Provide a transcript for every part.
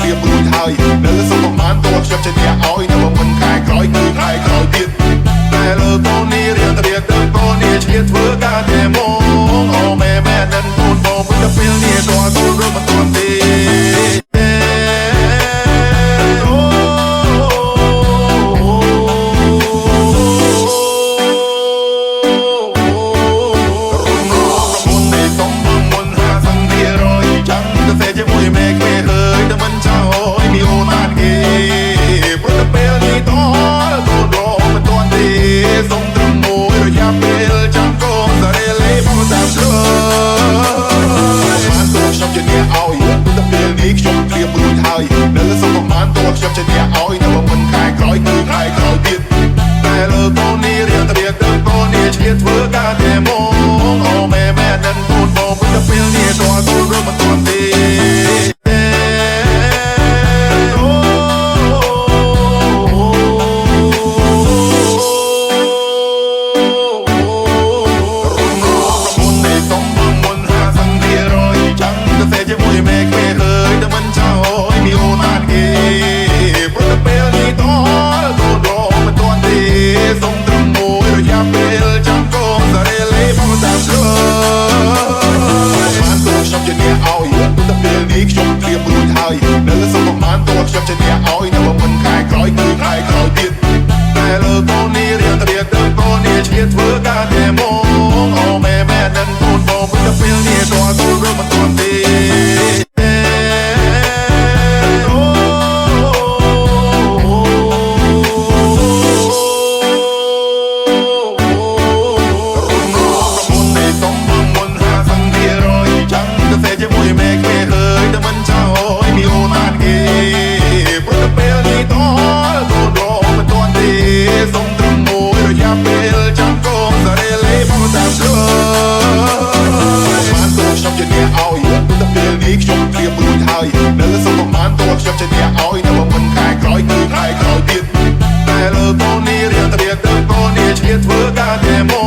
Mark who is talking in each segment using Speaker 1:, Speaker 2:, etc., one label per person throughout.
Speaker 1: ត្រៀមរួចហើយនៅសុំប្រមាណតួខ្ញុំជាអ្នកឲ្យតែមិនខែក្រោយគឺខែក្រោយទៀតតែលើកូននេះរៀនត្រៀមទៅកូននេះឈៀតធ្វើការតែមកអូម៉ែនឹងកូនបងទៅពេលនេះតើកូនរត់មិនទាន់ទេខ្ញុំត្រៀមរួចហើយនៅសុំប្រមាណតួខ្ញុំជាអ្នកឲ្យតែមិនខែក្រោយគឺខែក្រោយទៀតតែលើកូននេះរៀនត្រៀមទៅកូននេះឈៀតធ្វើការតែមកអូម៉ែនឹងកូនបងទៅពេលនេះតើកូនរត់មិនទាន់ទេខ្ញុំត្រៀមរួចហើយនៅសុំប្រមាណតួខ្ញុំជាអ្នកឲ្យតែមិនខែក្រោយគឺខែក្រោយទៀតតែលើកូននេះរៀនត្រៀមទៅកូននេះឈៀតធ្វើការតែមកអូម៉ែនឹងកូនបងទៅពេលនេះតើកូនរត់មិនទាន់ទេខ្ញុំត្រៀមរួចហើយនៅសុំប្រមាណតួខ្ញុំជាអ្នកឲ្យតែមិនខែក្រោយគឺខែក្រោយទៀតតែលើកូននេះរៀនត្រៀមទៅកូននេះឈៀតធ្វើការតែមក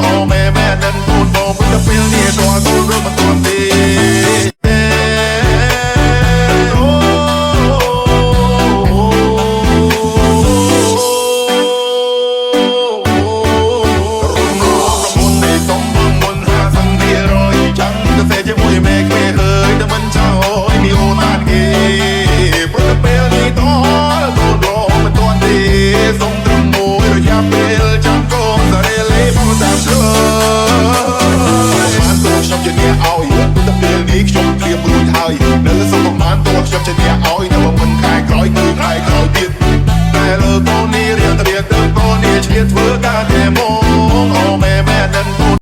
Speaker 1: អូម៉ែនឹងកូនបងទៅពេលនេះតើកូនរត់មិនទាន់ទេខ្ញុំត្រៀមរួចហើយនៅសុំប្រមាណតួខ្ញុំជាអ្នកឲ្យតែមិនខែក្រោយគឺខែក្រោយទៀតតែលើកូននេះរៀនត្រៀមទៅកូននេះឈៀតធ្វើការតែមកអូ